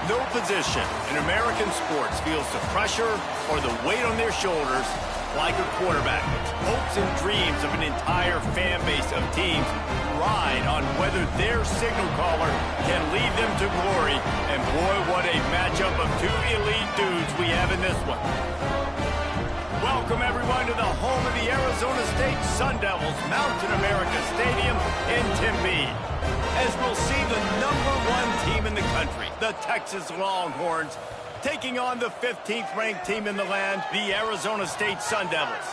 No position in American sports feels the pressure or the weight on their shoulders like a quarterback. Hopes and dreams of an entire fan base of teams ride on whether their signal caller can lead them to glory. And boy, what a matchup of two elite dudes we have in this one. Welcome, everyone, to the home of the Arizona State Sun Devils, Mountain America Stadium in Tempe, as we'll see the #1 team in the country, the Texas Longhorns, taking on the 15th-ranked team in the land, the Arizona State Sun Devils.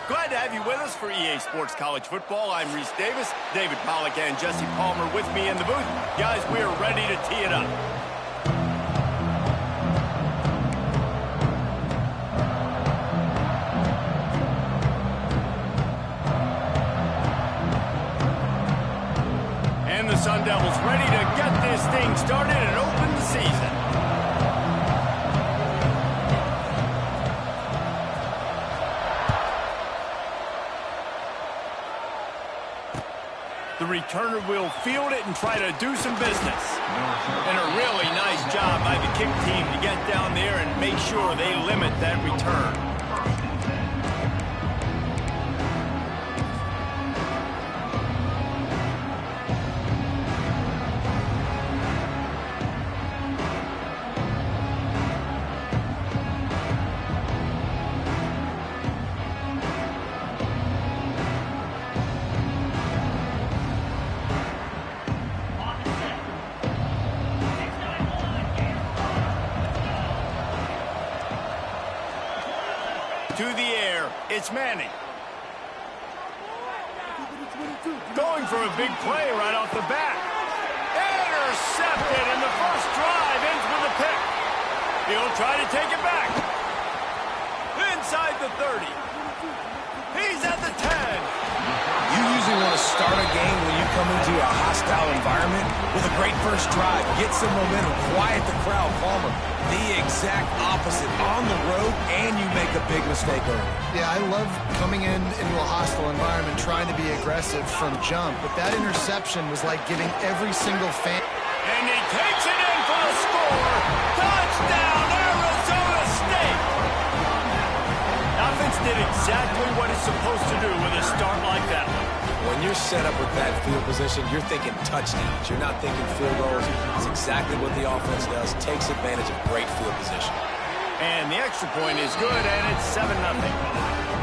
Glad to have you with us for EA Sports College Football. I'm Reese Davis, David Pollack, and Jesse Palmer with me in the booth. Guys, we are ready to tee it up. And the Sun Devils ready to get this thing started and open the season. The returner will field it and try to do some business. And a really nice job by the kick team to get down there and make sure they limit that return. To the air, it's Manning. Going for a big play right off the bat. Intercepted, and the first drive ends with a pick. He'll try to take it back. Inside the 30. He's at the 10. You usually want to start a game when you come into a hostile environment with a great first drive. Get some momentum, quiet the crowd, Palmer. The exact opposite on the road, and you make a big mistake early. Yeah, I love coming into a hostile environment, trying to be aggressive from jump, but that interception was like giving every single fan. And he takes it in for the score. Touchdown, Arizona State. Offense did exactly what it's supposed to do with a start like that. When you're set up with that field position, you're thinking touchdowns. You're not thinking field goals. It's exactly what the offense does. Takes advantage of great field position. And the extra point is good, and it's 7-0.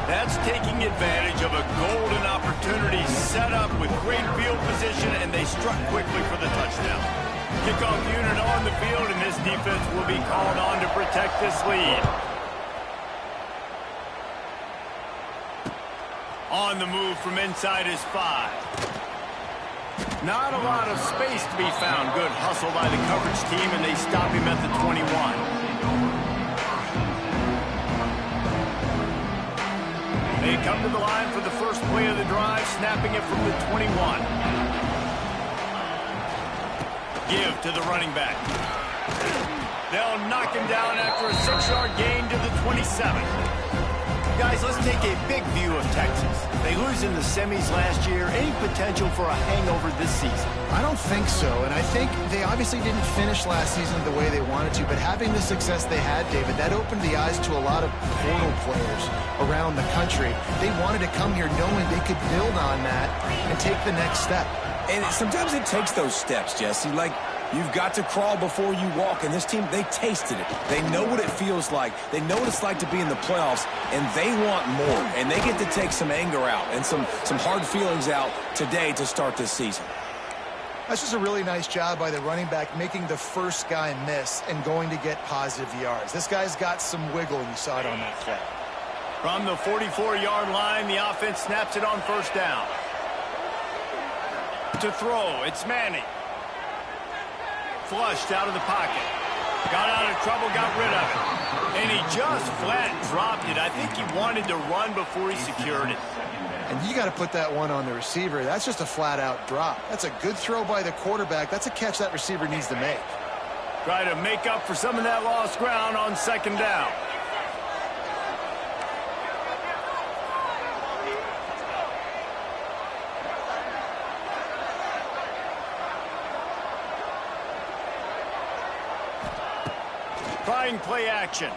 That's taking advantage of a golden opportunity set up with great field position, and they struck quickly for the touchdown. Kickoff unit on the field, and this defense will be called on to protect this lead. On the move from inside his 5. Not a lot of space to be found. Good hustle by the coverage team, and they stop him at the 21. They come to the line for the first play of the drive, snapping it from the 21. Give to the running back. They'll knock him down after a 6-yard gain to the 27. Guys, let's take a big view of Texas. They lose in the semis last year. Any potential for a hangover this season? I don't think so, and I think they obviously didn't finish last season the way they wanted to, but having the success they had, David, that opened the eyes to a lot of portal players around the country. They wanted to come here knowing they could build on that and take the next step. And sometimes it takes those steps, Jesse. Like, you've got to crawl before you walk, and this team, they tasted it. They know what it feels like. They know what it's like to be in the playoffs, and they want more. And they get to take some anger out and some hard feelings out today to start this season. That's just a really nice job by the running back, making the first guy miss and going to get positive yards. This guy's got some wiggle, and you saw it on that play. From the 44-yard line, the offense snaps it on first down. To throw, it's Manning. Flushed out of the pocket. Got out of trouble, got rid of it. And he just flat dropped it. I think he wanted to run before he secured it. And you got to put that one on the receiver. That's just a flat-out drop. That's a good throw by the quarterback. That's a catch that receiver needs to make. Try to make up for some of that lost ground on second down. Trying play action.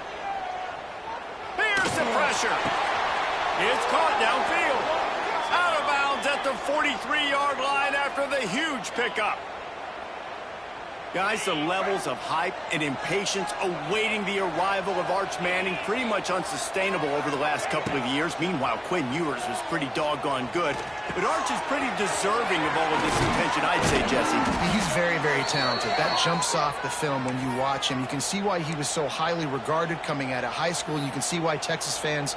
Here's the pressure. It's caught downfield. Out of bounds at the 43-yard line after the huge pickup. Guys, the levels of hype and impatience awaiting the arrival of Arch Manning pretty much unsustainable over the last couple of years. Meanwhile, Quinn Ewers was pretty doggone good. But Arch is pretty deserving of all of this attention, I'd say, Jesse. He's very, very talented. That jumps off the film when you watch him. You can see why he was so highly regarded coming out of high school. You can see why Texas fans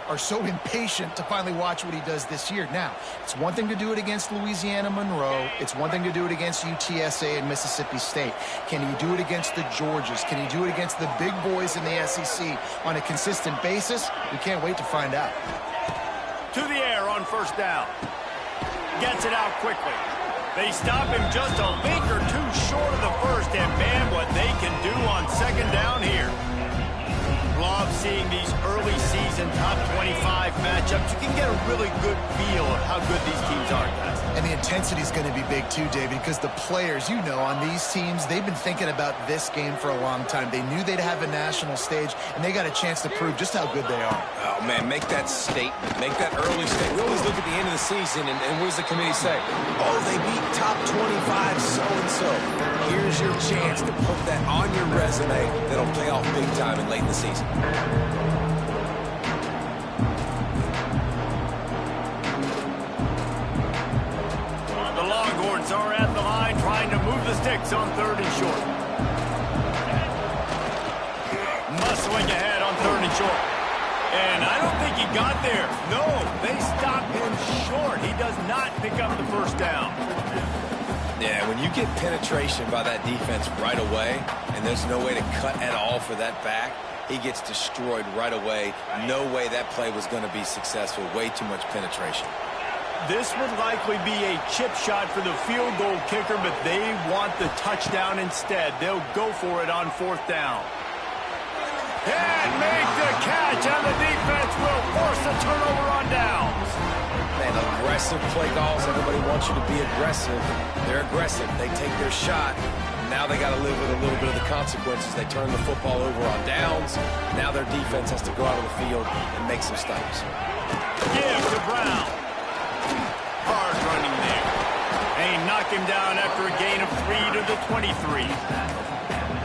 are so impatient to finally watch what he does this year. Now, it's one thing to do it against Louisiana Monroe. It's one thing to do it against UTSA and Mississippi State. Can he do it against the Georgias? Can he do it against the big boys in the SEC on a consistent basis? We can't wait to find out. To the air on first down. Gets it out quickly. They stop him just a link or two short of the first, and man, what they can do on second down here. Love seeing these early season top 25 matchups. You can get a really good feel of how good these teams are, guys. And the intensity is going to be big too, David, because the players, you know, on these teams, they've been thinking about this game for a long time. They knew they'd have a national stage, and they got a chance to prove just how good they are. Oh, man, make that statement. Make that early statement. We always look at the end of the season, and what does the committee say? Oh, they beat top 25 so-and-so. Here's your chance to put that on your resume that'll pay off big time and late in the season. The Longhorns are at the line trying to move the sticks on third and short. Muscling ahead on third and short. And I don't think he got there. No, they stopped him short. He does not pick up the first down. Yeah, when you get penetration by that defense right away, and there's no way to cut at all for that back, he gets destroyed right away. No way that play was going to be successful. Way too much penetration. This would likely be a chip shot for the field goal kicker, but they want the touchdown instead. They'll go for it on fourth down. And make the catch, and the defense will force a turnover on downs. Man, aggressive play calls. Everybody wants you to be aggressive. They're aggressive. They take their shot. Now they got to live with a little bit of the consequences. They turn the football over on downs. Now their defense has to go out of the field and make some stops. Give to Brown. Hard running there. And he knocked him down after a gain of 3 to the 23.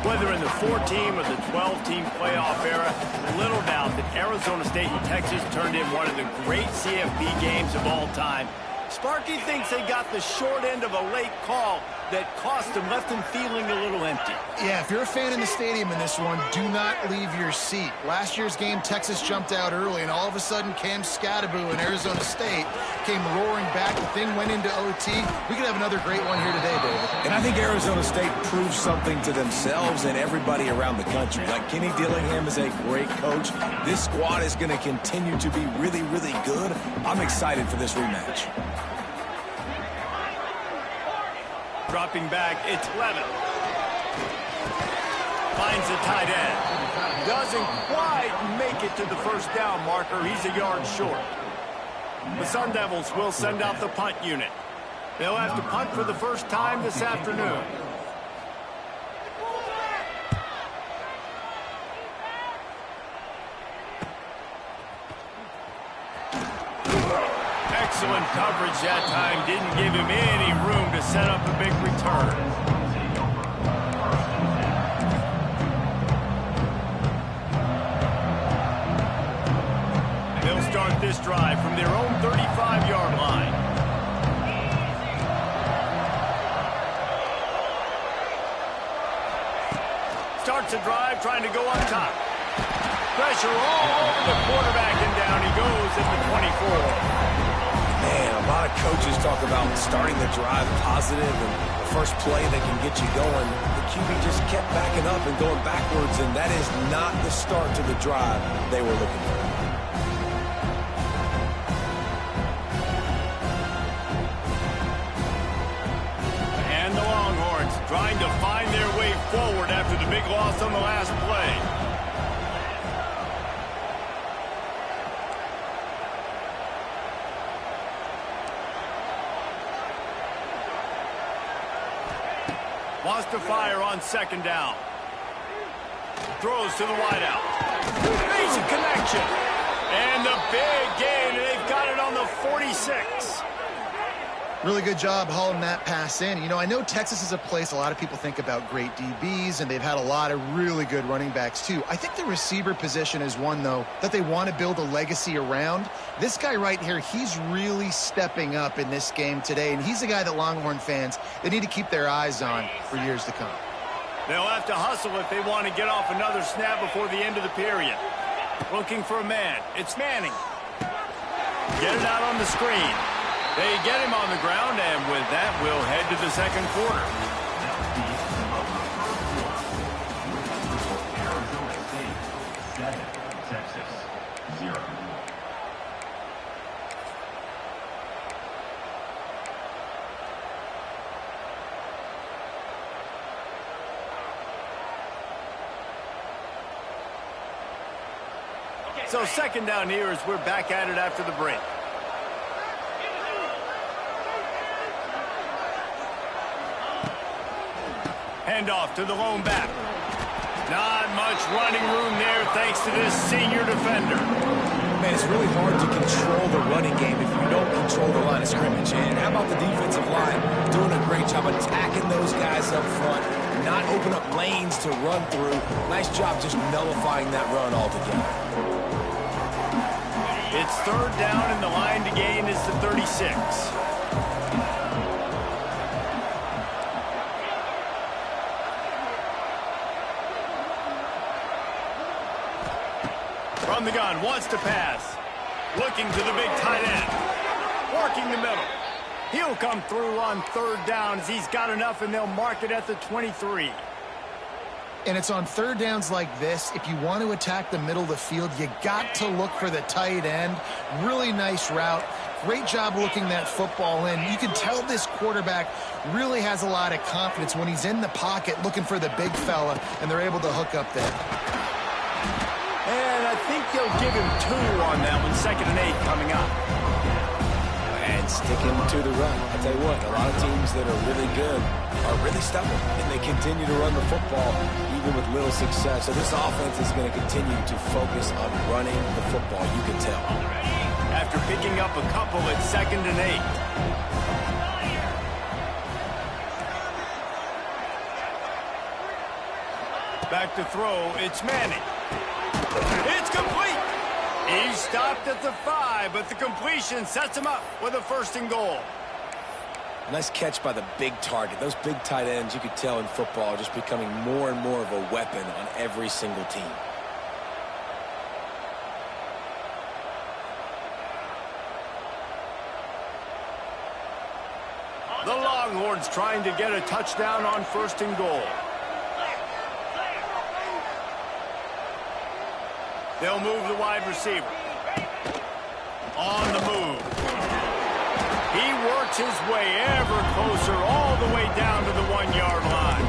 Whether in the 4-team or the 12-team playoff era, little doubt that Arizona State and Texas turned in one of the great CFP games of all time. Sparky thinks they got the short end of a late call that cost him, left him feeling a little empty. Yeah, if you're a fan in the stadium in this one, do not leave your seat. Last year's game, Texas jumped out early, and all of a sudden, Cam Scattaboo and Arizona State came roaring back. The thing went into OT. We could have another great one here today, David. And I think Arizona State proved something to themselves and everybody around the country. Like, Kenny Dillingham is a great coach. This squad is going to continue to be really, really good. I'm excited for this rematch. Dropping back, it's Levin. Finds the tight end. Doesn't quite make it to the first down marker. He's a yard short. The Sun Devils will send out the punt unit. They'll have to punt for the first time this afternoon. Excellent coverage that time. Didn't give him any room to set up a big return. They'll start this drive from their own 35-yard line. Starts the drive trying to go on top. Pressure all over the quarterback, and down he goes at the 24. Man, a lot of coaches talk about starting the drive positive and the first play that can get you going. The QB just kept backing up and going backwards, and that is not the start to the drive they were looking for. And the Longhorns trying to find their way forward after the big loss on the last play. Wants to fire on second down. throws to the wideout. Makes a connection. And the big gain, and they've got it on the 46. Really good job hauling that pass in. You know, I know Texas is a place a lot of people think about great DBs, and they've had a lot of really good running backs too. I think the receiver position is one, though, that they want to build a legacy around. This guy right here, he's really stepping up in this game today, and he's the guy that Longhorn fans, they need to keep their eyes on for years to come. They'll have to hustle if they want to get off another snap before the end of the period. Looking for a man. It's Manning. Get it out on the screen. They get him on the ground, and with that, we'll head to the second quarter. Texas 0. So second down here as we're back at it after the break. Handoff to the lone back. Not much running room there thanks to this senior defender. Man, it's really hard to control the running game if you don't control the line of scrimmage. And how about the defensive line doing a great job attacking those guys up front, not open up lanes to run through. Nice job just nullifying that run altogether. It's third down, and the line to gain is the 36. From the gun, wants to pass. Looking to the big tight end. Working the middle. He'll come through on third down as he's got enough, and they'll mark it at the 23. And it's on third downs like this, if you want to attack the middle of the field, you got to look for the tight end. Really nice route. Great job looking that football in. You can tell this quarterback really has a lot of confidence when he's in the pocket looking for the big fella, and they're able to hook up there. And I think they'll give him 2 on that one. 2nd and 8 coming up. And sticking to the run. I'll tell you what, a lot of teams that are really good are really stubborn, and they continue to run the football even with little success. So this offense is going to continue to focus on running the football, you can tell. After picking up a couple at 2nd and 8. Back to throw, it's Manning. It's complete. He stopped at the 5, but the completion sets him up with a 1st and goal. Nice catch by the big target. Those big tight ends, you could tell in football, are just becoming more and more of a weapon on every single team. The Longhorns trying to get a touchdown on 1st and goal. They'll move the wide receiver. On the move. He works his way ever closer all the way down to the 1-yard line.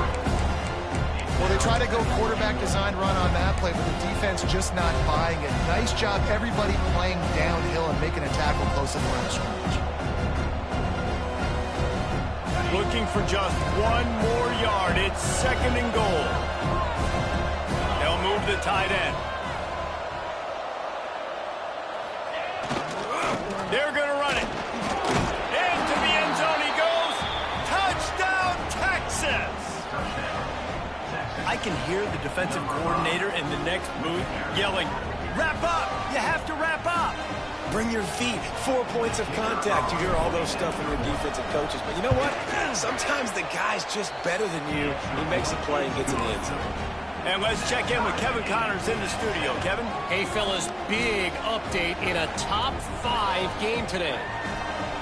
Well, they try to go quarterback design run on that play, but the defense just not buying it. Nice job, everybody playing downhill and making a tackle close to the line of scrimmage. Looking for just 1 more yard. It's 2nd and goal. They'll move the tight end. They're going to run it. Into the end zone he goes. Touchdown, Texas! I can hear the defensive coordinator in the next booth yelling, "Wrap up! You have to wrap up!" Bring your feet. 4 points of contact. You hear all those stuff from your defensive coaches. But you know what? Sometimes the guy's just better than you. He makes a play and gets in the end zone. And let's check in with Kevin Connors in the studio. Kevin? Hey, fellas, big update in a top 5 game today.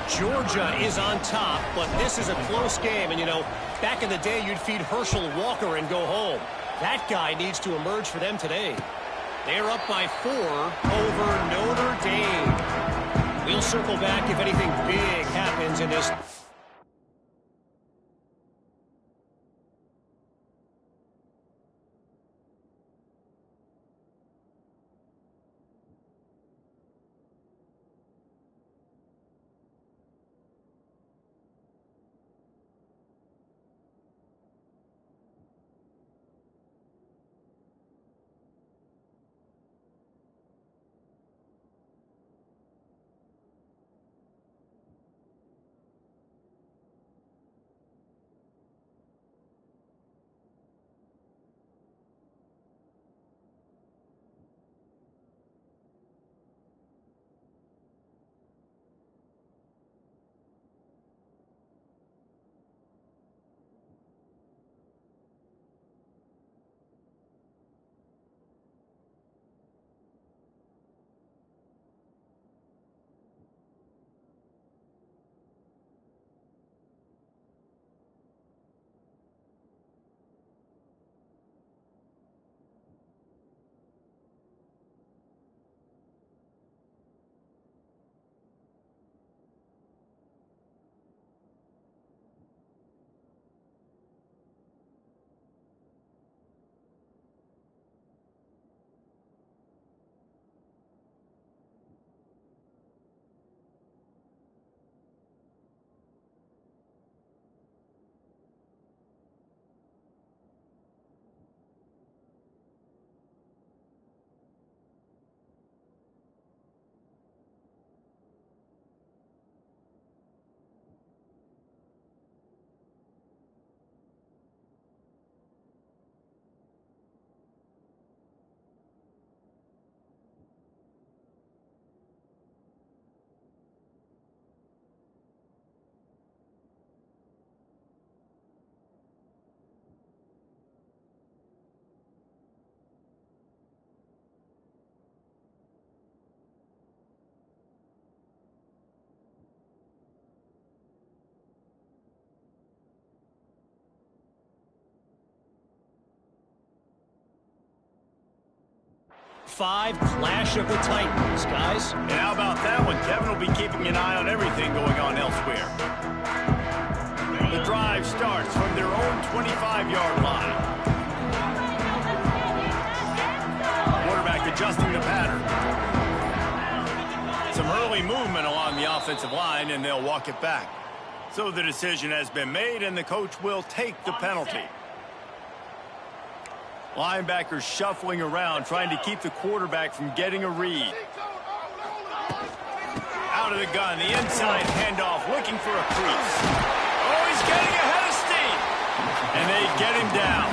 Georgia is on top, but this is a close game. And, you know, back in the day, you'd feed Herschel Walker and go home. That guy needs to emerge for them today. They're up by 4 over Notre Dame. We'll circle back if anything big happens in this. 5 clash of the Titans, guys. And how about that one? Kevin will be keeping an eye on everything going on elsewhere. The drive starts from their own 25-yard line. Quarterback adjusting the pattern. Some early movement along the offensive line, and they'll walk it back. So the decision has been made, and the coach will take the penalty. Linebackers shuffling around, trying to keep the quarterback from getting a read. Out of the gun, the inside handoff, looking for a crease. Oh, he's getting ahead of steam. And they get him down.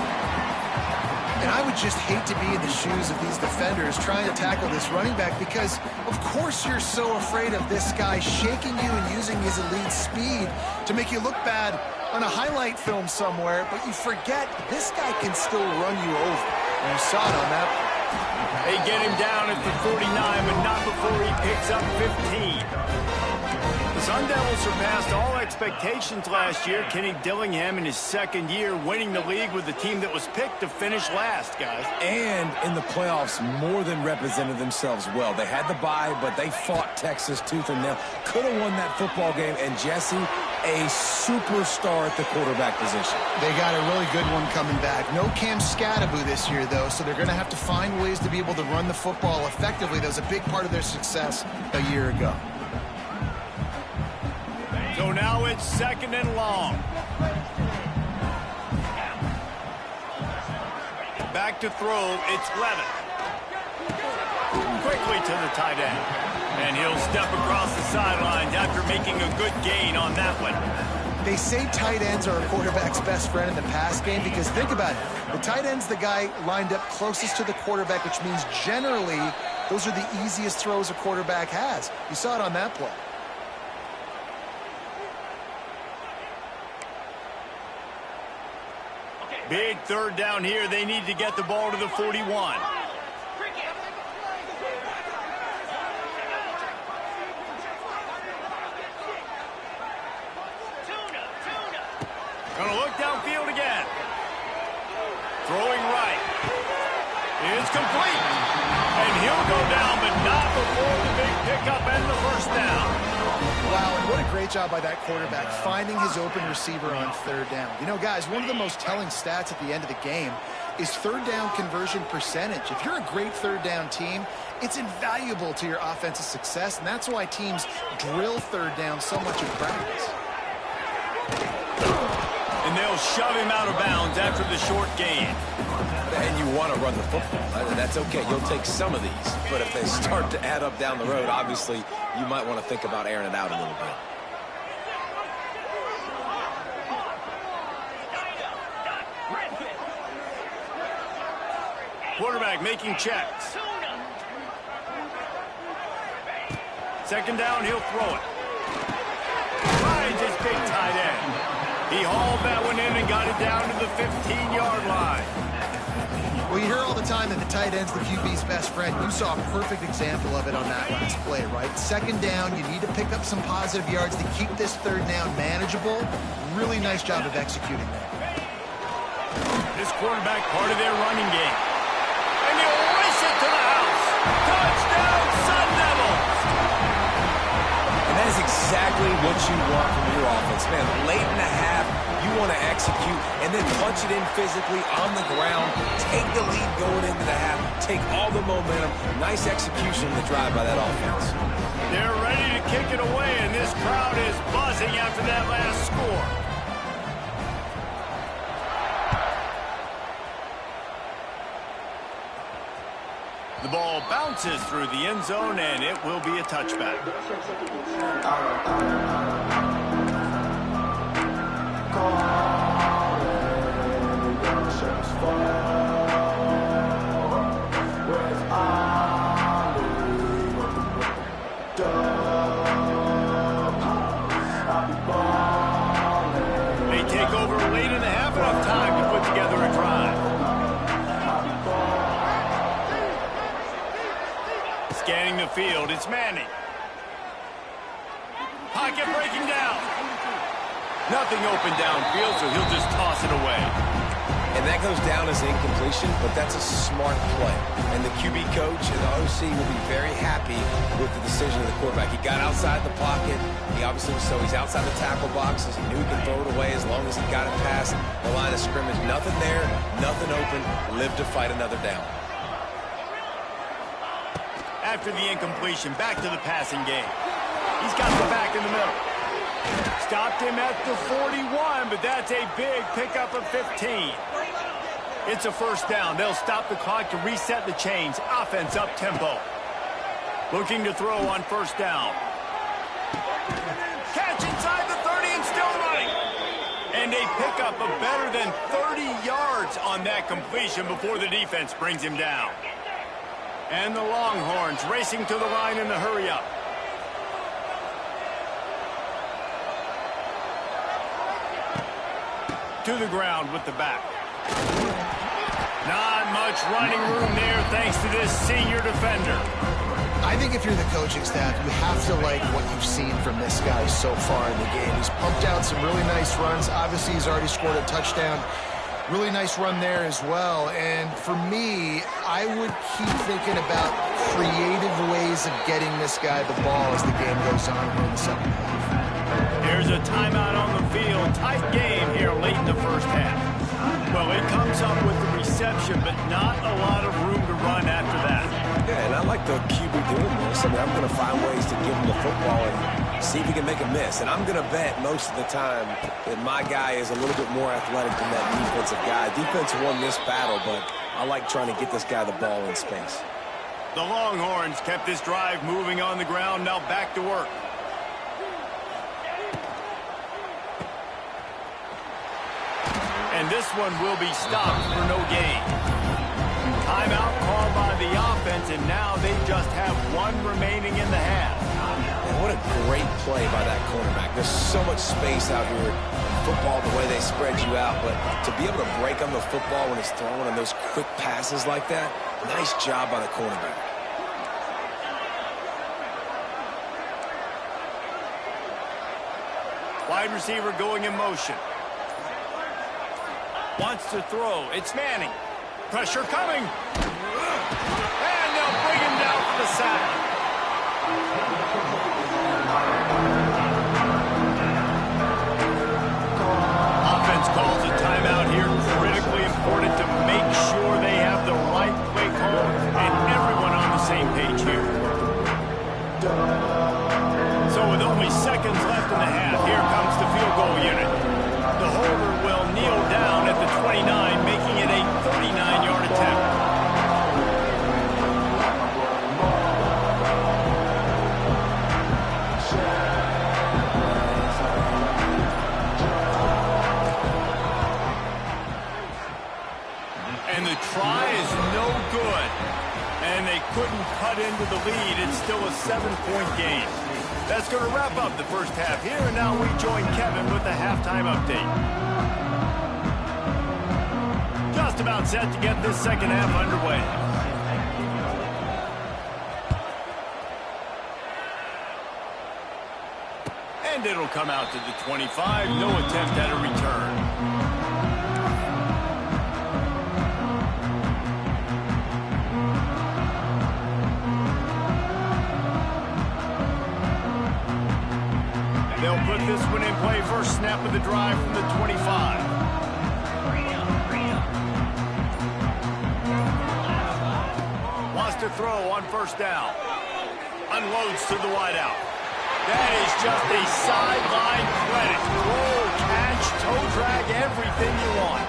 And I would just hate to be in the shoes of these defenders trying to tackle this running back because, of course, you're so afraid of this guy shaking you and using his elite speed to make you look bad on a highlight film somewhere, but you forget this guy can still run you over. And you saw it on that play. They get him down at the 49, but not before he picks up 15. The Sun Devils surpassed all expectations last year. Kenny Dillingham in his second year winning the league with the team that was picked to finish last, guys. And in the playoffs, more than represented themselves well. They had the bye, but they fought Texas tooth and nail. Could have won that football game. And Jesse, a superstar at the quarterback position. They got a really good one coming back. No Cam Scattaboo this year, though, so they're going to have to find ways to be able to run the football effectively. That was a big part of their success a year ago. So now it's second and long. Back to throw, it's Levitt. Quickly to the tight end. And he'll step across the sidelines after making a good gain on that one. They say tight ends are a quarterback's best friend in the pass game because think about it. The tight end's the guy lined up closest to the quarterback, which means generally those are the easiest throws a quarterback has. You saw it on that play. Big third down here. They need to get the ball to the 41. Gonna look downfield again. Throwing right. It's complete. And he'll go down, but not before the big pickup and the first down. Wow, and what a great job by that quarterback, finding his open receiver on third down. You know, guys, one of the most telling stats at the end of the game is third down conversion percentage. If you're a great third down team, it's invaluable to your offensive success, and that's why teams drill third down so much in practice. And they'll shove him out of bounds after the short gain. And you want to run the football. That's okay. You'll take some of these. But if they start to add up down the road, obviously, you might want to think about airing it out a little bit. Quarterback making checks. Second down, he'll throw it. Finds his big tight end. He hauled that one in and got it down to the 15-yard line. Well, you hear all the time that the tight end's the QB's best friend. You saw a perfect example of it on that last play, right? Second down, you need to pick up some positive yards to keep this third down manageable. Really nice job of executing that. This quarterback part of their running game. And he'll race it to the house. Touchdown, Sun Devils! And that is exactly what you want from your offense, man. Late in the half, you want to execute and then punch it in physically on the ground, take the lead going into the half, take all the momentum. Nice execution in the drive by that offense. They're ready to kick it away, and this crowd is buzzing after that last score. The ball bounces through the end zone, and it will be a touchback. They take over late in the half, enough time to put together a drive. Scanning the field, it's Manning. Pocket breaking down. Nothing open downfield, so he'll just toss it away. And And that goes down as an incompletion, but that's a smart play. And the QB coach and the OC will be very happy with the decision of the quarterback. He got outside the pocket. He obviously, so he's outside the tackle boxes. He knew he could throw it away as long as he got it past the line of scrimmage. Nothing there, nothing open. Live to fight another down. After the incompletion, back to the passing game. He's got the back in the middle. Stopped him at the 41, but that's a big pickup of 15. It's a first down. They'll stop the clock to reset the chains. Offense up tempo. Looking to throw on first down. Catch inside the 30 and still running. And a pickup of better than 30 yards on that completion before the defense brings him down. And the Longhorns racing to the line in the hurry-up. To the ground with the back. Not much running room there thanks to this senior defender. I think if you're the coaching staff, you have to like what you've seen from this guy so far in the game. He's pumped out some really nice runs. Obviously, he's already scored a touchdown. Really nice run there as well. And for me, I would keep thinking about creative ways of getting this guy the ball as the game goes on here in the second half. There's a timeout on the field. Tight game here late in the first half. Well, it comes up with the reception, but not a lot of room to run after that. Yeah, and I like the QB doing this. I mean, I'm going to find ways to give him the football and see if he can make a miss. And I'm going to bet most of the time that my guy is a little bit more athletic than that defensive guy. Defense won this battle, but I like trying to get this guy the ball in space. The Longhorns kept this drive moving on the ground. Now back to work. And this one will be stopped for no gain. Timeout called by the offense, and now they just have one remaining in the half. And what a great play by that cornerback. There's so much space out here in football, the way they spread you out, but to be able to break on the football when it's thrown on those quick passes like that, nice job by the cornerback. Wide receiver going in motion. Wants to throw. It's Manning. Pressure coming. And they'll bring him down for the sack. Offense calls a timeout here. Critically important to make sure they have the right play call and everyone on the same page here. So with only seconds left in the half, here comes the field goal unit. The holder will kneel down at the 29, making it a 39-yard attempt. And the try is no good. And they couldn't cut into the lead. It's still a 7-point game. That's going to wrap up the first half here, and now we join Kevin with the halftime update. Just about set to get this second half underway. And it'll come out to the 25. No attempt at a return. They'll put this one in play. First snap of the drive from the 25. Wants to throw on first down. Unloads to the wideout. That is just a sideline credit. Roll, catch, toe drag, everything you want.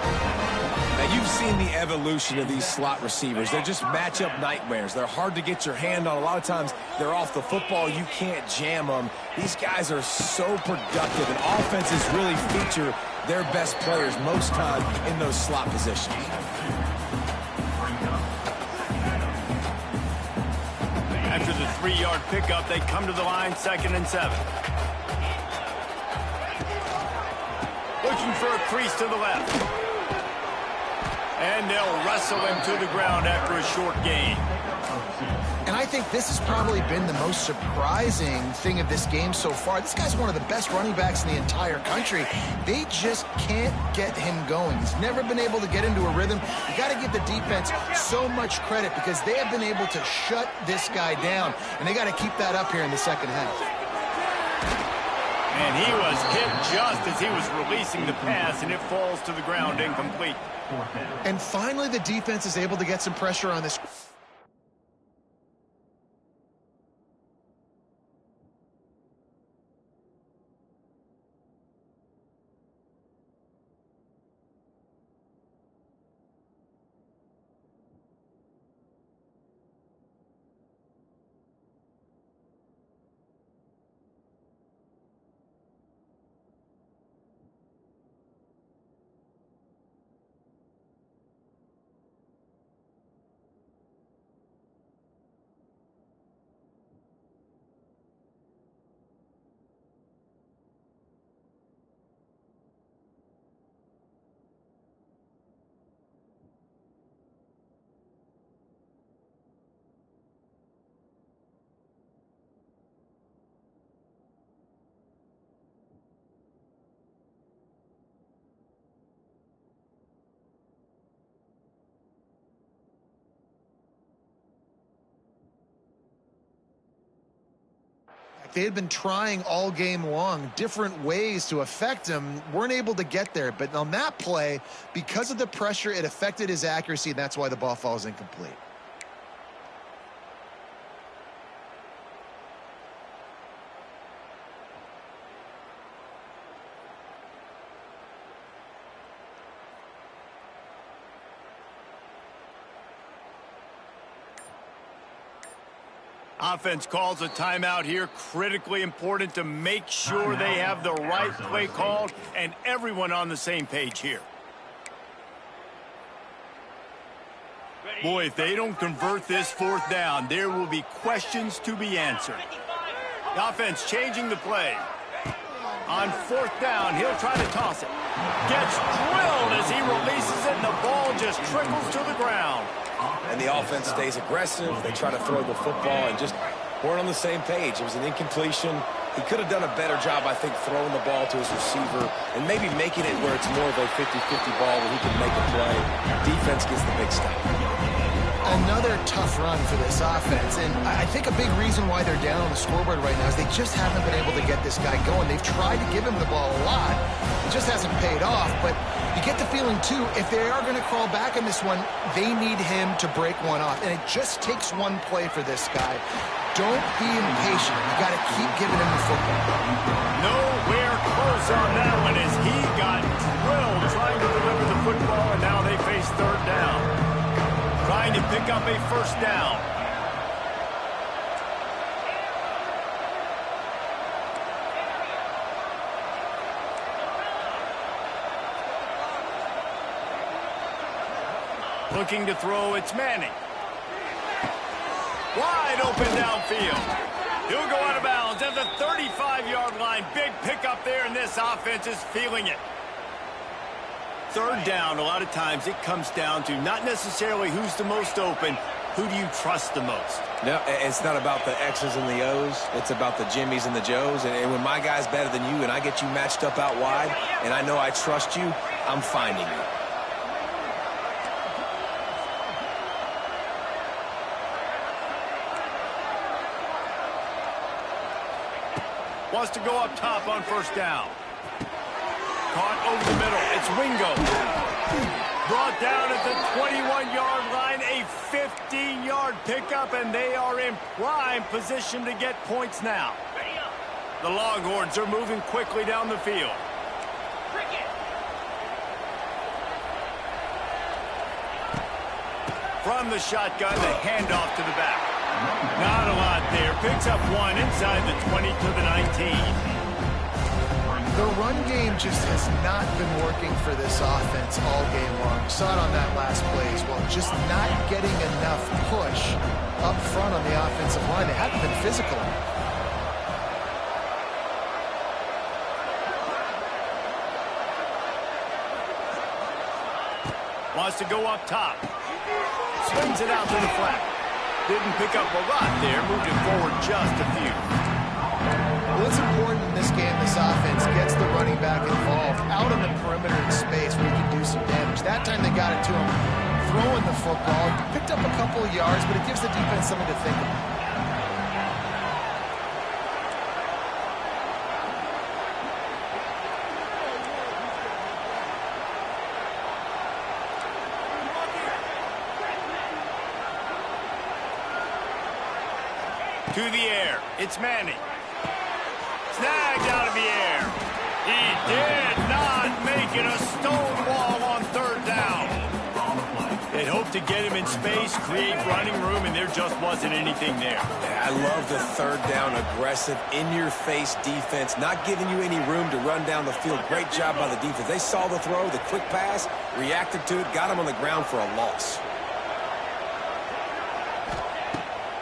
Now, you've seen the evolution of these slot receivers. They're just matchup nightmares. They're hard to get your hand on. A lot of times, they're off the football. You can't jam them. These guys are so productive, and offenses really feature their best players most time in those slot positions. After the 3-yard pickup, they come to the line, 2nd and 7. Looking for a crease to the left. And they'll wrestle him to the ground after a short gain. And I I think this has probably been the most surprising thing of this game so far. This guy's one of the best running backs in the entire country. They just can't get him going. He's never been able to get into a rhythm. You got to give the defense so much credit because they have been able to shut this guy down, and they got to keep that up here in the second half. And he was hit just as he was releasing the pass, and it falls to the ground incomplete. And finally, the defense is able to get some pressure on this. They had been trying all game long, different ways to affect him, weren't able to get there. But on that play, because of the pressure, it affected his accuracy, and that's why the ball falls incomplete. Offense calls a timeout here. Critically important to make sure they have the right play called and everyone on the same page here. Boy, if they don't convert this fourth down, there will be questions to be answered. The offense changing the play. On fourth down, he'll try to toss it. Gets drilled as he releases it, and the ball just trickles to the ground. And the offense stays aggressive. They try to throw the football and just weren't on the same page. It was an incompletion. He could have done a better job, I think, throwing the ball to his receiver and maybe making it where it's more of a 50-50 ball where he can make a play. Defense gets the big stop. Another tough run for this offense, and I think a big reason why they're down on the scoreboard right now is they just haven't been able to get this guy going. They've tried to give him the ball a lot. It just hasn't paid off, but you get the feeling, too, if they are going to crawl back in this one, they need him to break one off, and it just takes one play for this guy. Don't be impatient. You got to keep giving him the football. Nowhere close on that one as he got drilled trying to deliver the football, and now they face third down. Trying to pick up a first down. Looking to throw, it's Manning. Wide open downfield. He'll go out of bounds at the 35-yard line. Big pickup there, and this offense is feeling it. Third down, a lot of times it comes down to not necessarily who's the most open, who do you trust the most? No, it's not about the X's and the O's. It's about the Jimmys and the Joes. And when my guy's better than you and I get you matched up out wide and I know I trust you, I'm finding you. Wants to go up top on first down. Caught over the middle. It's Wingo. Brought down at the 21-yard line. A 15-yard pickup, and they are in prime position to get points now. The Longhorns are moving quickly down the field. From the shotgun, the handoff to the back. Not a lot there. Picks up one inside the 20 to the 19. The run game just has not been working for this offense all game long. We saw it on that last play as well. Just not getting enough push up front on the offensive line. They haven't been physical enough. Wants to go up top. Swings it out to the flat. Didn't pick up a lot there, moved it forward just a few. Well, it's important in this game this offense gets the running back involved out on the perimeter in space where he can do some damage. That time they got it to him throwing the football. Picked up a couple of yards, but it gives the defense something to think about. To the air, it's Manning. Snagged out of the air. He did not make it a stone wall on third down. They'd hoped to get him in space, create running room, and there just wasn't anything there. Yeah, I love the third down aggressive, in-your-face defense, not giving you any room to run down the field. Great job by the defense. They saw the throw, the quick pass, reacted to it, got him on the ground for a loss.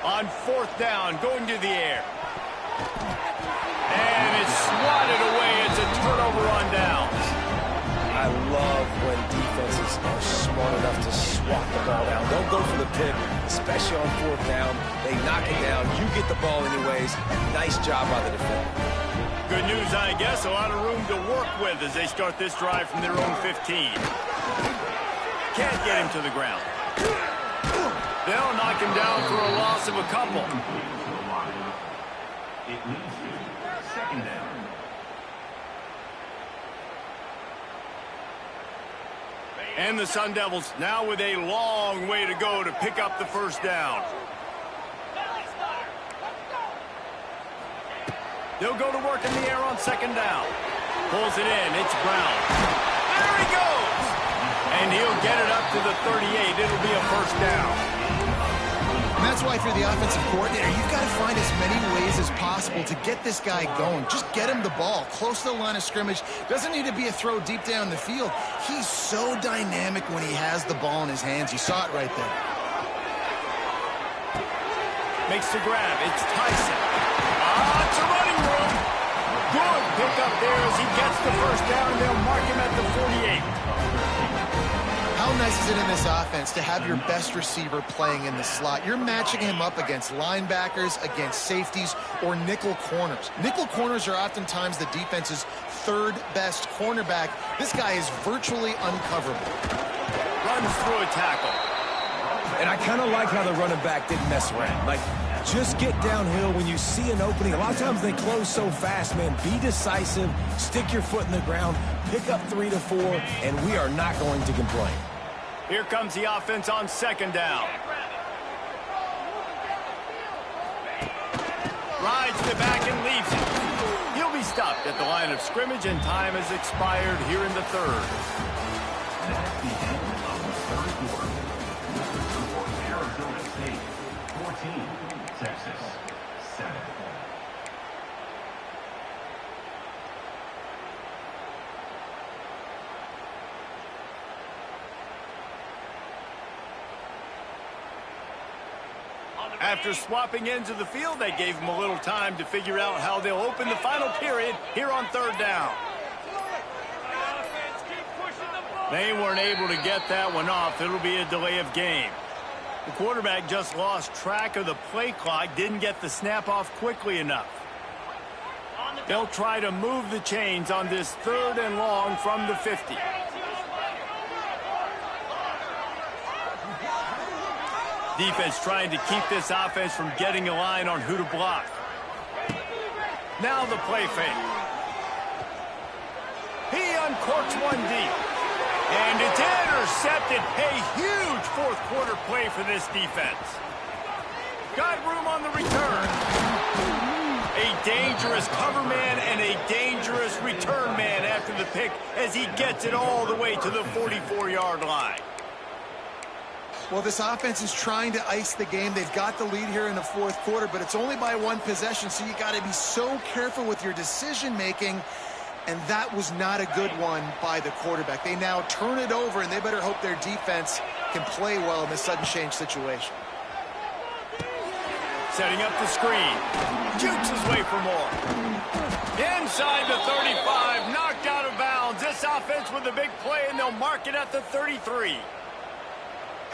On fourth down, going to the air. And it's swatted away. It's a turnover on downs. I love when defenses are smart enough to swat the ball down. Don't go for the pick, especially on fourth down. They knock it down. You get the ball anyways. Nice job by the defender. Good news, I guess. A lot of room to work with as they start this drive from their own 15. Can't get him to the ground. They'll knock him down for a loss of a couple. It leads you second down. And the Sun Devils now with a long way to go to pick up the first down. They'll go to work in the air on second down. Pulls it in. It's Brown. There he goes! And he'll get it up to the 38. It'll be a first down. And that's why if you're the offensive coordinator, you've got to find as many ways as possible to get this guy going. Just get him the ball close to the line of scrimmage. Doesn't need to be a throw deep down the field. He's so dynamic when he has the ball in his hands. You saw it right there. Makes the grab. It's Tyson. It's a running room. Good pickup there as he gets the first down. They'll mark him at the 48. How nice is it in this offense to have your best receiver playing in the slot? You're matching him up against linebackers, against safeties, or nickel corners. Nickel corners are oftentimes the defense's third best cornerback. This guy is virtually uncoverable. Runs through a tackle. And I kind of like how the running back didn't mess around. Like, just get downhill when you see an opening. A lot of times they close so fast, man. Be decisive, stick your foot in the ground, pick up 3 to 4, and we are not going to complain. Here comes the offense on second down. Rides to the back and leaves it. He'll be stopped at the line of scrimmage, and time has expired here in the third. That's the end of the third quarter. For Arizona State, 14, Texas, 7. After swapping ends of the field, they gave him a little time to figure out how they'll open the final period here on third down. They weren't able to get that one off. It'll be a delay of game. The quarterback just lost track of the play clock, didn't get the snap off quickly enough. They'll try to move the chains on this third and long from the 50. Defense trying to keep this offense from getting a line on who to block. Now the play fake. He uncorks one deep. And it's intercepted. A huge fourth quarter play for this defense. Got room on the return. A dangerous cover man and a dangerous return man after the pick as he gets it all the way to the 44-yard line. Well, this offense is trying to ice the game. They've got the lead here in the fourth quarter, but it's only by one possession, so you got to be so careful with your decision-making, and that was not a good one by the quarterback. They now turn it over, and they better hope their defense can play well in this sudden change situation. Setting up the screen. Jukes his way for more. Inside the 35, knocked out of bounds. This offense with a big play, and they'll mark it at the 33.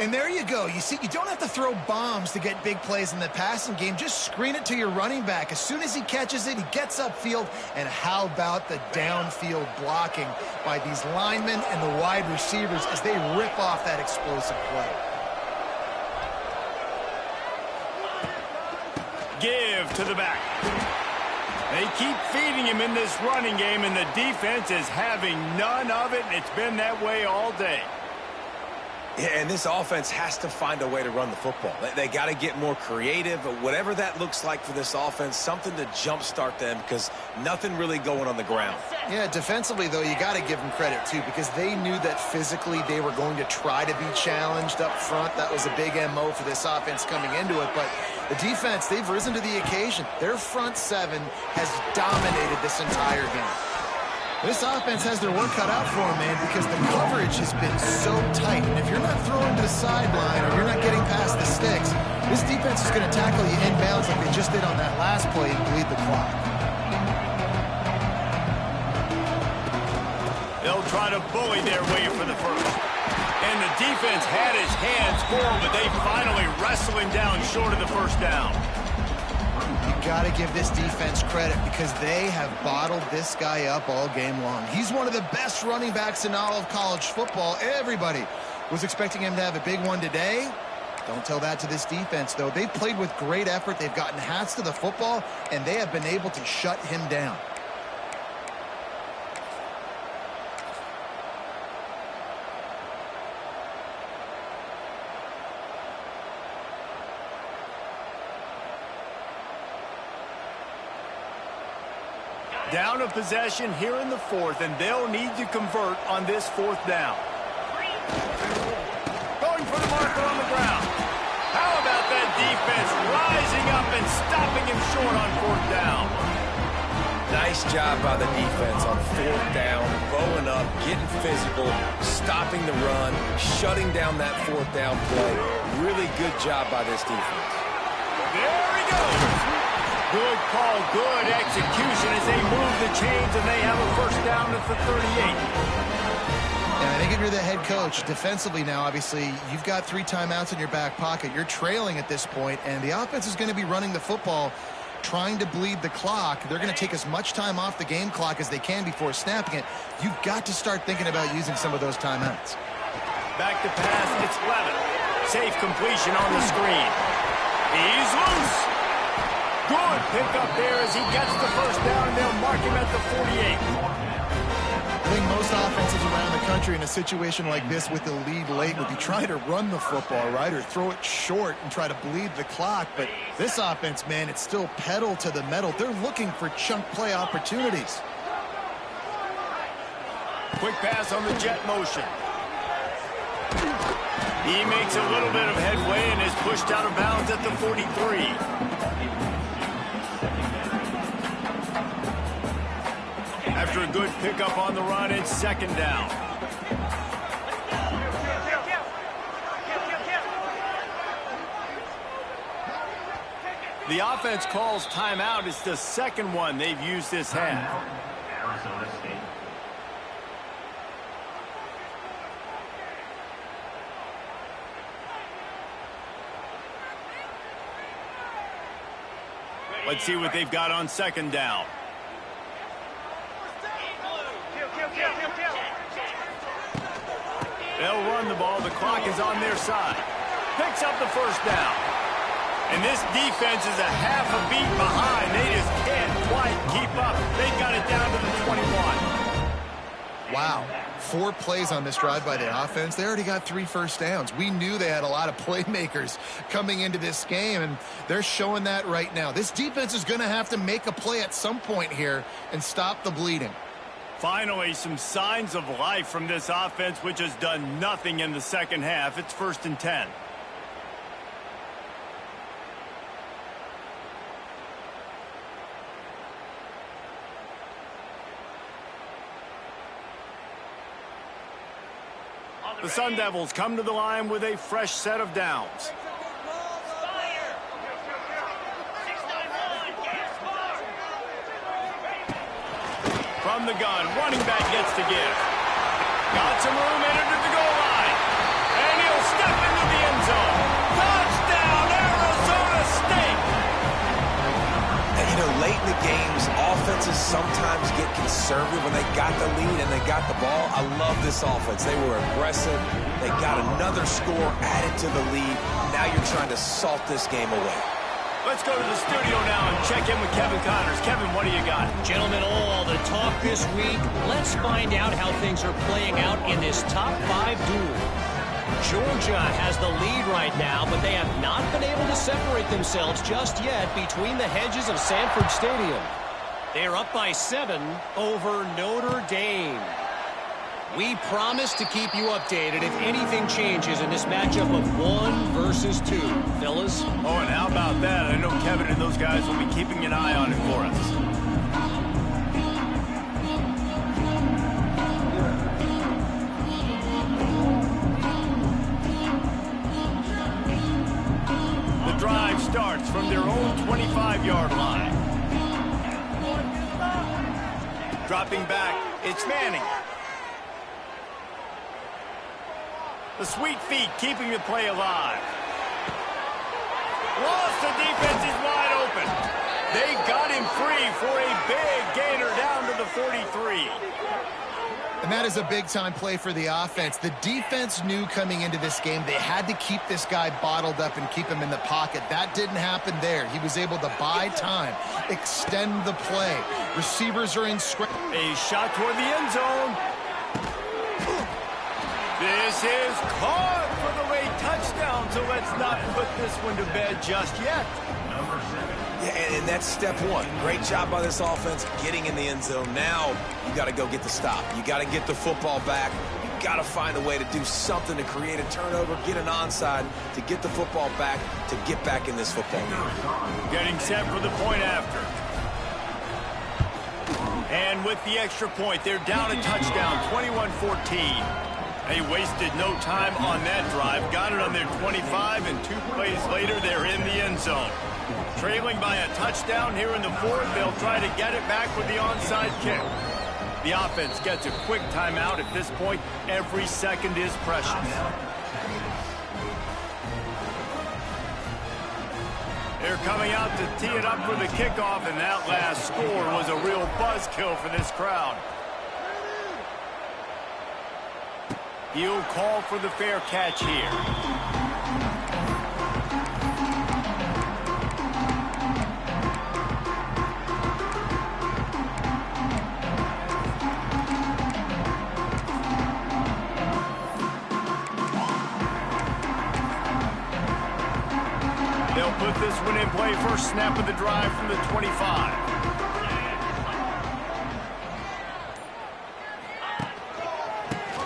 And there you go. You see, you don't have to throw bombs to get big plays in the passing game. Just screen it to your running back. As soon as he catches it, he gets upfield. And how about the downfield blocking by these linemen and the wide receivers as they rip off that explosive play. Give to the back. They keep feeding him in this running game, and the defense is having none of it, and it's been that way all day. Yeah, and this offense has to find a way to run the football. They got to get more creative, whatever that looks like for this offense, something to jumpstart them because nothing really going on the ground. Yeah, defensively, though, you got to give them credit, too, because they knew that physically they were going to try to be challenged up front. That was a big MO for this offense coming into it, but the defense, they've risen to the occasion. Their front seven has dominated this entire game. This offense has their work cut out for them, man, because the coverage has been so tight. And if you're not throwing to the sideline or you're not getting past the sticks, this defense is going to tackle you inbounds like they just did on that last play and bleed the clock. They'll try to bully their way for the first. And the defense had his hands full, but they finally wrestle him down short of the first down. Got to give this defense credit because they have bottled this guy up all game long. He's one of the best running backs in all of college football. Everybody was expecting him to have a big one today. Don't tell that to this defense, though. They've played with great effort. They've gotten hats to the football, and they have been able to shut him down. Down a possession here in the fourth, and they'll need to convert on this fourth down. Going for the marker on the ground. How about that defense rising up and stopping him short on fourth down? Nice job by the defense on fourth down, bowing up, getting physical, stopping the run, shutting down that fourth down play. Really good job by this defense. There he goes. Good call, good execution as they move the chains, and they have a first down at the 38. And I think if you're the head coach, defensively now, obviously, you've got 3 timeouts in your back pocket. You're trailing at this point, and the offense is going to be running the football, trying to bleed the clock. They're going to take as much time off the game clock as they can before snapping it. You've got to start thinking about using some of those timeouts. Back to pass, it's Levitt. Safe completion on the screen. He's loose. Good pickup there as he gets the first down, and they'll mark him at the 48. I think most offenses around the country in a situation like this with the lead late would be trying to run the football, right, or throw it short and try to bleed the clock. But this offense, man, it's still pedal to the metal. They're looking for chunk play opportunities. Quick pass on the jet motion. He makes a little bit of headway and is pushed out of bounds at the 43. After a good pickup on the run, it's second down. The offense calls timeout. It's the second one they've used this half. Arizona State. Let's see what they've got on second down. They'll run the ball. The clock is on their side. Picks up the first down. And this defense is a half a beat behind. They just can't quite keep up. They've got it down to the 21. Wow. 4 plays on this drive by the offense. They already got 3 first downs. We knew they had a lot of playmakers coming into this game, and they're showing that right now. This defense is going to have to make a play at some point here and stop the bleeding. Finally, some signs of life from this offense, which has done nothing in the second half. It's 1st and 10. The Sun Devils come to the line with a fresh set of downs. From the gun, running back gets to give. Got some room, entered to the goal line. And he'll step into the You know, late in the games, offenses sometimes get conservative when they got the lead and they got the ball. I love this offense. They were aggressive. They got another score added to the lead. Now you're trying to salt this game away. Let's go to the studio now and check in with Kevin Connors. Kevin, what do you got? Gentlemen, all the talk this week. Let's find out how things are playing out in this top 5 duel. Georgia has the lead right now, but they have not been able to separate themselves just yet between the hedges of Sanford Stadium. They are up by 7 over Notre Dame. We promise to keep you updated if anything changes in this matchup of 1 versus 2. Fellas? Oh, and how about that? I know Kevin and those guys will be keeping an eye on it for us. Drive starts from their own 25-yard line. Dropping back, it's Manning. The sweet feet keeping the play alive. Lost, the defense is wide open. They got him free for a big gainer down to the 43. And that is a big-time play for the offense. The defense knew coming into this game they had to keep this guy bottled up and keep him in the pocket. That didn't happen there. He was able to buy time, extend the play. Receivers are in scramble. A shot toward the end zone. This is caught for the late touchdown, so let's not put this one to bed just yet. Number 7. Yeah, and that's step 1. Great job by this offense getting in the end zone. Now you got to go get the stop. You got to get the football back. You got to find a way to do something to create a turnover, get an onside, to get the football back, to get back in this football game. Getting set for the point after. And with the extra point, they're down a touchdown, 21-14. They wasted no time on that drive. Got it on their 25, and 2 plays later, they're in the end zone. Trailing by a touchdown here in the 4th, they'll try to get it back with the onside kick. The offense gets a quick timeout. At this point, every second is precious. They're coming out to tee it up for the kickoff, and that last score was a real buzzkill for this crowd. He'll call for the fair catch here. They'll put this one in play. First snap of the drive from the 25.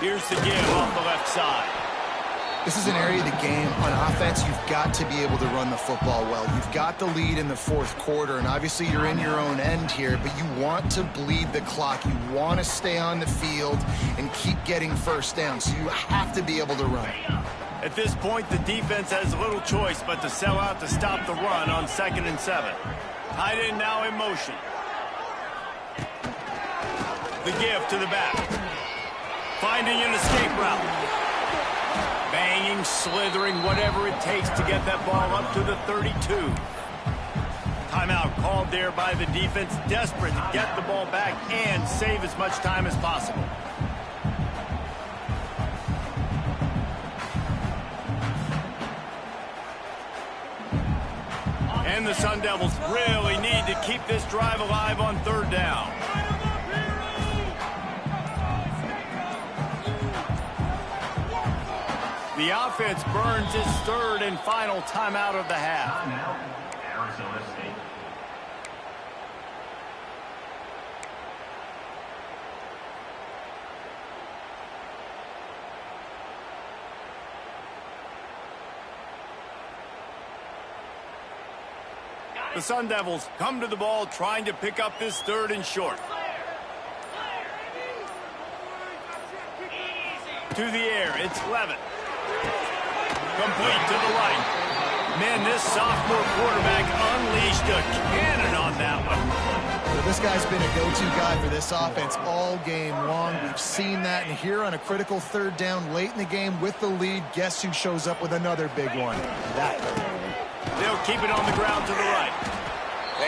Here's the give off the left side. This is an area of the game on offense you've got to be able to run the football well. You've got the lead in the 4th quarter, and obviously you're in your own end here, but you want to bleed the clock. You want to stay on the field and keep getting first down, so you have to be able to run. At this point, the defense has little choice but to sell out to stop the run on 2nd and 7. Tight end now in motion. The give to the back. Finding an escape route. Banging, slithering, whatever it takes to get that ball up to the 32. Timeout called there by the defense, desperate to get the ball back and save as much time as possible. And the Sun Devils really need to keep this drive alive on 3rd down. The offense burns its 3rd and final timeout of the half. Now, Arizona State. The Sun Devils come to the ball trying to pick up this 3rd and short. To the air, it's Levitt. Complete to the right. Man, this sophomore quarterback unleashed a cannon on that one. Well, this guy's been a go-to guy for this offense all game long. We've seen that, and here on a critical 3rd down late in the game with the lead, guess who shows up with another big one? That. They'll keep it on the ground to the right.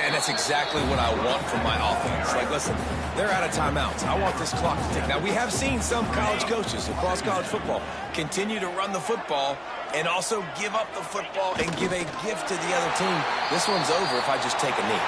Yeah, and that's exactly what I want from my offense. Like, listen, they're out of timeouts. I want this clock to tick. Now, we have seen some college coaches across college football continue to run the football and also give up the football and give a gift to the other team. This one's over if I just take a knee.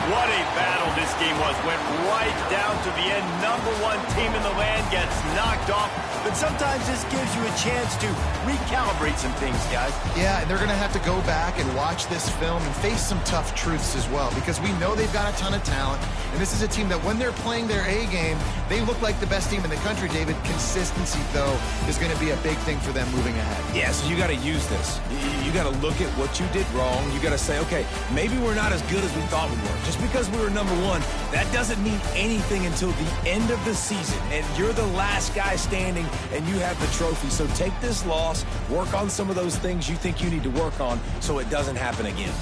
What a battle this game was. Went right down to the end. #1 team in the land gets knocked off. But sometimes this gives you a chance to recalibrate some things, guys. Yeah, and they're going to have to go back and watch this film and face some tough truths as well, because we know they've got a ton of talent, and this is a team that when they're playing their A game, they look like the best team in the country, David. Consistency, though, is going to be a big thing for them moving ahead. Yeah, so you got to use this. You got to look at what you did wrong. You got to say, okay, maybe we're not as good as we thought we were. Just because we were #1, that doesn't mean anything until the end of the season, and you're the last guy standing, and you have the trophy. So take this loss, work on some of those things you think you need to work on so it doesn't happen again.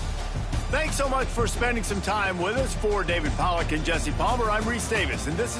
Thanks so much for spending some time with us. For David Pollack and Jesse Palmer, I'm Reese Davis, and this is